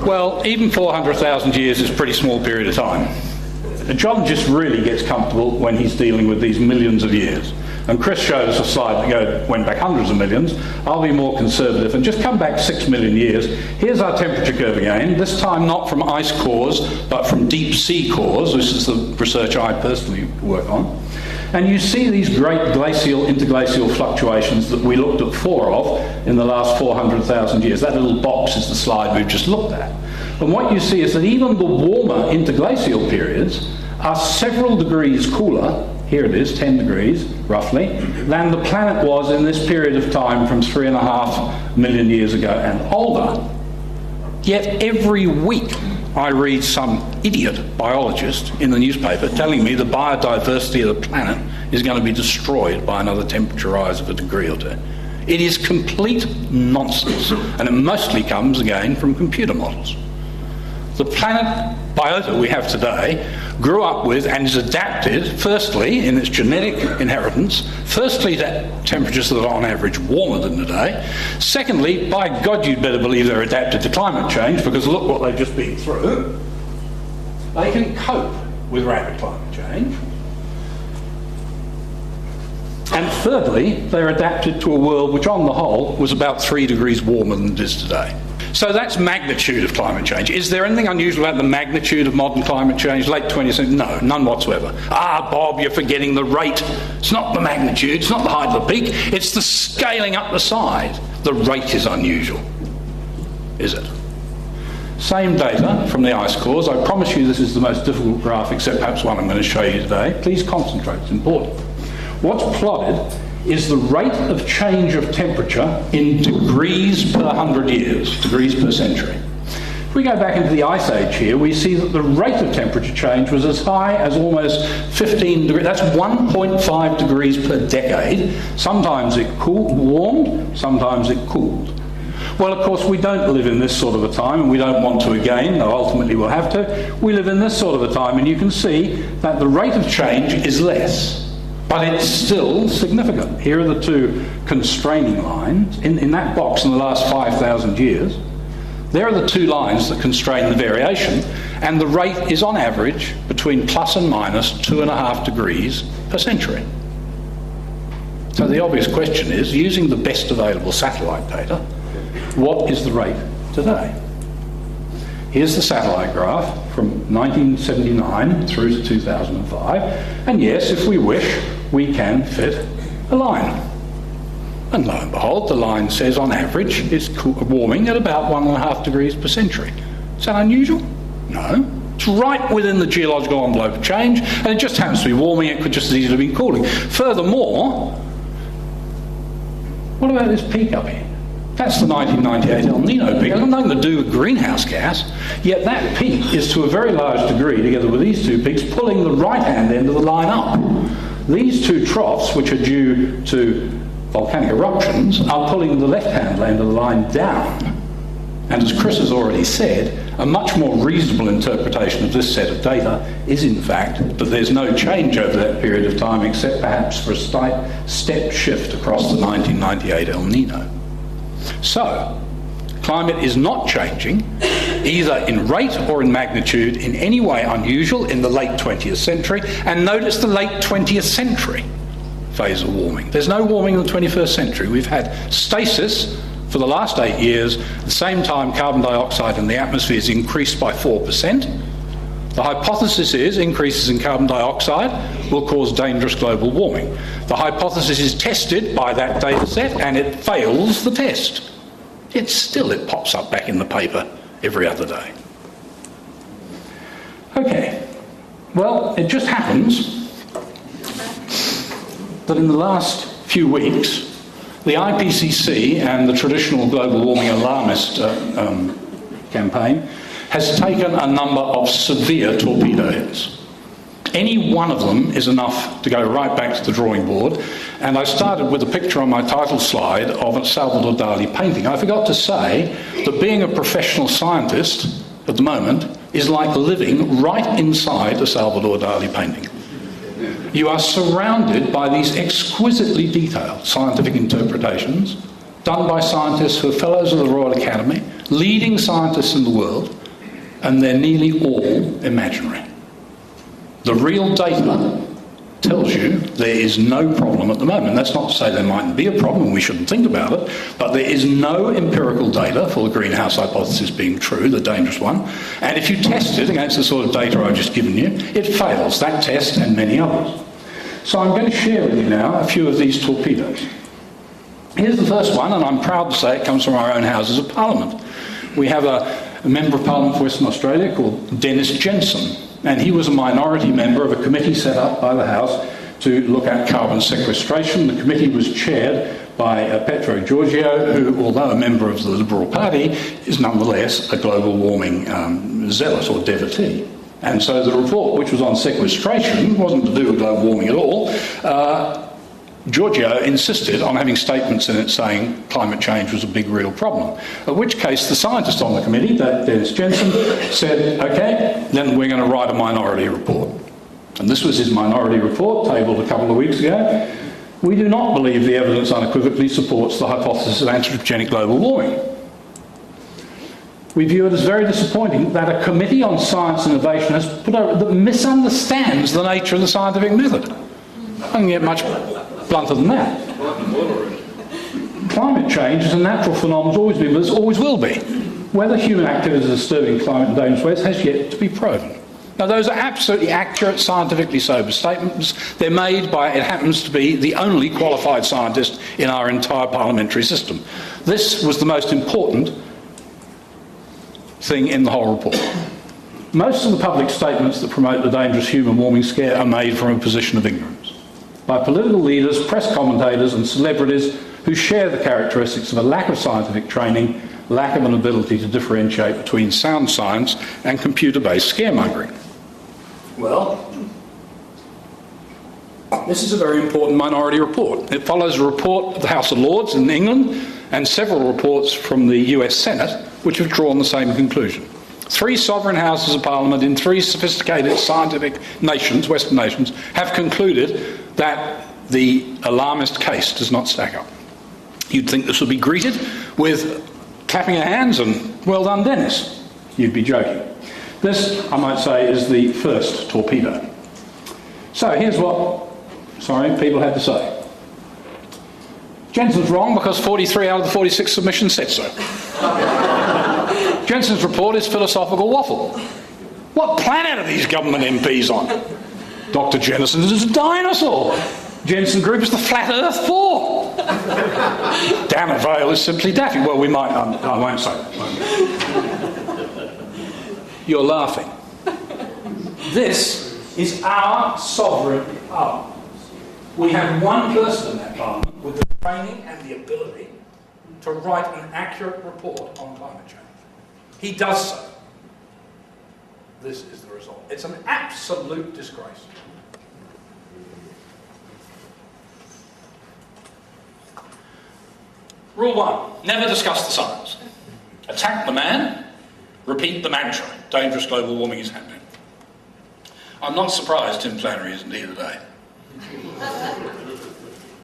Well, even 400,000 years is a pretty small period of time. A geologist really gets comfortable when he's dealing with these millions of years. And Chris showed us a slide that went back hundreds of millions. I'll be more conservative and just come back 6 million years. Here's our temperature curve again, this time not from ice cores, but from deep sea cores. This is the research I personally work on. And you see these great glacial, interglacial fluctuations that we looked at 4 of in the last 400,000 years. That little box is the slide we've just looked at. And what you see is that even the warmer interglacial periods are several degrees cooler, here it is, 10 degrees roughly, than the planet was in this period of time from 3.5 million years ago and older. Yet every week I read some idiot biologist in the newspaper telling me the biodiversity of the planet is going to be destroyed by another temperature rise of a degree or two. It is complete nonsense, and it mostly comes again from computer models. The planet biota we have today grew up with and is adapted, firstly, in its genetic inheritance, firstly to temperatures that are on average warmer than today. Secondly, by God, you'd better believe they're adapted to climate change, because look what they've just been through. They can cope with rapid climate change. And thirdly, they're adapted to a world which on the whole was about 3 degrees warmer than it is today. So that's magnitude of climate change. Is there anything unusual about the magnitude of modern climate change, late 20th century? No, none whatsoever. Ah, Bob, you're forgetting the rate. It's not the magnitude, it's not the height of the peak, it's the scaling up the side. The rate is unusual, is it? Same data from the ice cores. I promise you this is the most difficult graph, except perhaps one I'm going to show you today. Please concentrate, it's important. What's plotted is the rate of change of temperature in degrees per 100 years, degrees per century. If we go back into the Ice Age here, we see that the rate of temperature change was as high as almost 15 degrees. That's 1.5 degrees per decade. Sometimes it warmed, sometimes it cooled. Well, of course, we don't live in this sort of a time, and we don't want to again, though ultimately we'll have to. We live in this sort of a time, and you can see that the rate of change is less. But it's still significant. Here are the two constraining lines. In that box in the last 5,000 years, there are the two lines that constrain the variation, and the rate is on average between plus and minus 2.5 degrees per century. So the obvious question is, using the best available satellite data, what is the rate today? Here's the satellite graph from 1979 through to 2005, and yes, if we wish, we can fit a line. And lo and behold, the line says on average it's warming at about 1.5 degrees per century. Is that unusual? No. It's right within the geological envelope of change, and it just happens to be warming. It could just as easily be cooling. Furthermore, what about this peak up here? That's the 1998 El Nino peak. It's got nothing to do with greenhouse gas, yet that peak is to a very large degree, together with these two peaks, pulling the right-hand end of the line up. These two troughs, which are due to volcanic eruptions, are pulling the left-hand end of the line down. And as Chris has already said, a much more reasonable interpretation of this set of data is in fact that there's no change over that period of time, except perhaps for a slight step shift across the 1998 El Nino. So, climate is not changing, either in rate or in magnitude, in any way unusual in the late 20th century. And notice the late 20th century phase of warming. There's no warming in the 21st century. We've had stasis for the last 8 years. At the same time, carbon dioxide in the atmosphere has increased by 4%. The hypothesis is increases in carbon dioxide will cause dangerous global warming. The hypothesis is tested by that data set, and it fails the test. Yet still it pops up back in the paper every other day. Okay, well, it just happens that in the last few weeks, the IPCC and the traditional global warming alarmist campaign has taken a number of severe torpedo hits. Any one of them is enough to go right back to the drawing board. And I started with a picture on my title slide of a Salvador Dali painting. I forgot to say that being a professional scientist at the moment is like living right inside a Salvador Dali painting. You are surrounded by these exquisitely detailed scientific interpretations done by scientists who are fellows of the Royal Academy, leading scientists in the world, and they're nearly all imaginary. The real data tells you there is no problem at the moment. That's not to say there mightn't be a problem, we shouldn't think about it, but there is no empirical data for the greenhouse hypothesis being true, the dangerous one, and if you test it against the sort of data I've just given you, it fails, that test and many others. So I'm going to share with you now a few of these torpedoes. Here's the first one, and I'm proud to say it comes from our own Houses of Parliament. We have a Member of Parliament for Western Australia called Dennis Jensen, and he was a minority member of a committee set up by the House to look at carbon sequestration. The committee was chaired by Petro Georgiou, who, although a member of the Liberal Party, is nonetheless a global warming zealot or devotee. And so the report, which was on sequestration, wasn't to do with global warming at all. Georgiou insisted on having statements in it saying climate change was a big real problem. In which case the scientist on the committee, Dennis Jensen, said, OK, then we're going to write a minority report. And this was his minority report, tabled a couple of weeks ago. We do not believe the evidence unequivocally supports the hypothesis of anthropogenic global warming. We view it as very disappointing that a committee on science and innovation has put out that misunderstands the nature of the scientific method. I can get much blunter than that. Climate change is a natural phenomenon, it's always been, but it always will be. Whether human activities are disturbing climate in dangerous ways has yet to be proven. Now, those are absolutely accurate, scientifically sober statements. They're made by, it happens to be, the only qualified scientist in our entire parliamentary system. This was the most important thing in the whole report. Most of the public statements that promote the dangerous human warming scare are made from a position of ignorance, by political leaders, press commentators and celebrities who share the characteristics of a lack of scientific training, lack of an ability to differentiate between sound science and computer-based scaremongering. Well, this is a very important minority report. It follows a report of the House of Lords in England and several reports from the US Senate which have drawn the same conclusion. 3 sovereign houses of parliament in 3 sophisticated scientific nations, Western nations, have concluded that the alarmist case does not stack up. You'd think this would be greeted with clapping of hands and, well done, Dennis. You'd be joking. This, I might say, is the first torpedo. So here's what, people had to say. Jensen's wrong because 43 out of the 46 submissions said so. Jensen's report is philosophical waffle. What planet are these government MPs on? Dr. Jensen is a dinosaur. Jensen Group is the flat earth for. Damn it, Vale is simply daffy. Well, we might, I won't say that. You're laughing. This is our sovereign parliament. We have one person in that parliament with the training and the ability to write an accurate report on climate change. He does so. This is the result. It's an absolute disgrace. Rule 1, never discuss the science. Attack the man, repeat the mantra. Dangerous global warming is happening. I'm not surprised Tim Flannery isn't here today.